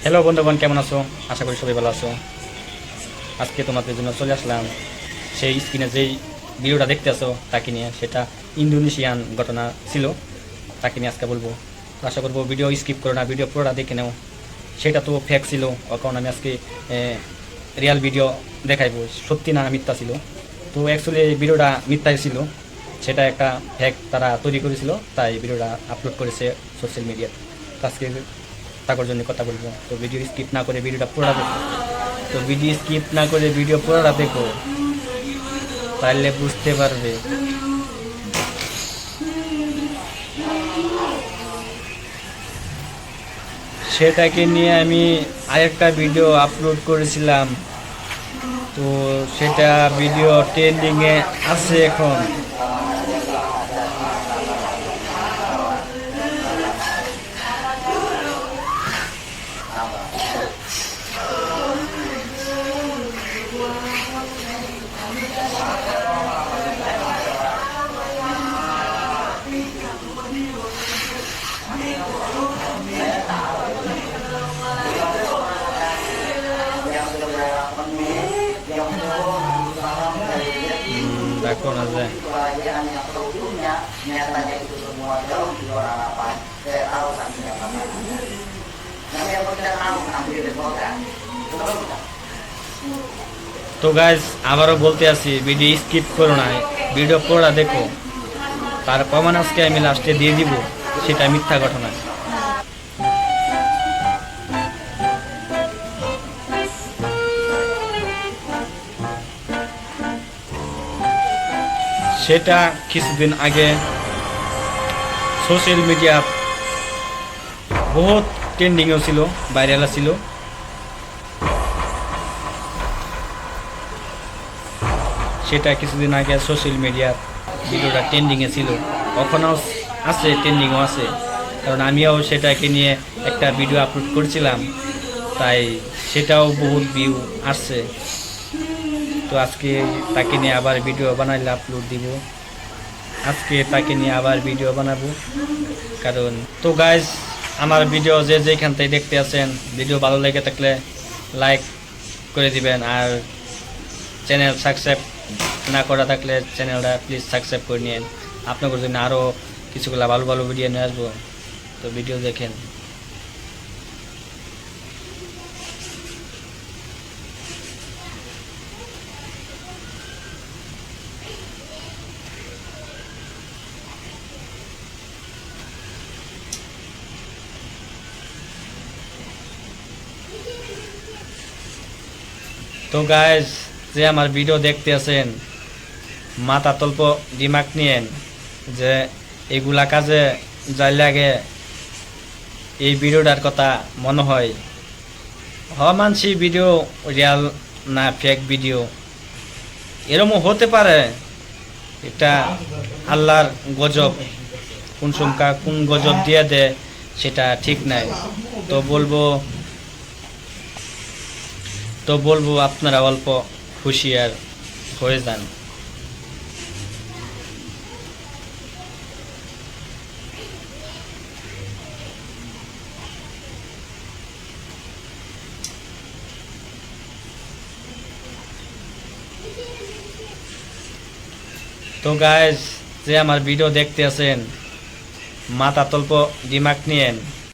Hello বন্ধুগণ, কেমন আছো? আশা করি সবাই ভালো আছো। আজকে তোমাদের জন্য চলে আসলাম সেই স্ক্রিনে যেই ভিডিওটা দেখতে আছো তাকে নিয়ে। সেটা ইন্দোনেশিয়ান ঘটনা ছিল, তাকে নিয়ে আজকে বলবো। তো আশা করবো ভিডিও স্কিপ করো না, ভিডিও পুরোটা দেখে নাও। সেটা তো ফেক ছিল, কারণ আমি আজকে রিয়াল ভিডিও দেখাইবো, সত্যি না মিথ্যা ছিল। তো অ্যাকচুয়ালি ভিডিওটা মিথ্যাই ছিল, সেটা একটা ফেক তারা তৈরি করেছিল, তাই ভিডিওটা আপলোড করেছে সোশ্যাল মিডিয়ায়। আজকে তার জন্য কথা বলবো। তো ভিডিও স্কিপ না করে ভিডিওটা পুরোটা দেখো। তো ভিডিও স্কিপ না করে ভিডিও পুরোটা দেখো, তাহলে বুঝতে পারবে। সেটাকে নিয়ে আমি আরেকটা ভিডিও আপলোড করেছিলাম, তো সেটা ভিডিও ট্রেন্ডিংয়ে আছে এখন। দেখো না যায়। তো গাইজ আবারও বলতে আছি, ভিডিও স্কিপ করো না, ভিডিও পুরোটা দেখো। তার প্রমাণ আজকে আমি লাস্টে দিয়ে দিব, সেটা মিথ্যা ঘটনা। সেটা কিছুদিন আগে সোশ্যাল মিডিয়া বহুত ট্রেন্ডিংও ছিল, ভাইরালও ছিল। সেটা কিছুদিন আগে সোশ্যাল মিডিয়ার ভিডিওটা ট্রেন্ডিংয়ে ছিল, কখনও আছে, ট্রেন্ডিংও আছে। কারণ আমিও সেটাকে নিয়ে একটা ভিডিও আপলোড করেছিলাম, তাই সেটাও বহুত ভিউ আসছে। তো আজকে তাকে নিয়ে আবার ভিডিও বানাইলে আপলোড দিব। আজকে তাকে নিয়ে আবার ভিডিও বানাবো। কারণ তো গাইজ, আমার ভিডিও যে যেখান থেকে দেখতে আছেন, ভিডিও ভালো লেগে থাকলে লাইক করে দিবেন। আর চ্যানেল সাবস্ক্রাইব না করা থাকলে চ্যানেলটা প্লিজ সাবস্ক্রাইব করে নিন। আপনাদের জন্য আরও কিছুগুলা ভালো ভালো ভিডিও নিয়ে আসবো, তো ভিডিও দেখেন। তো গাইজ, যে আমার ভিডিও দেখতে আছেন, মাথা তল্প দিমাগ নিয়েন যে এগুলা কাজে যাই লাগে এই ভিডিওটার কথা মনে হয়। মানছি ভিডিও রিয়াল না ফেক ভিডিও, এরকম হতে পারে। এটা আল্লাহর গজব, কোন সংখ্যা কোন গজব দিয়ে দেয় সেটা ঠিক নাই। তো বলবো আপনারা অল্প হুঁশিয়ার হয়ে যান। তো গাইজ, যে আমার ভিডিও দেখতে আছেন, মাথা তল্প দিমাগ নিয়েন।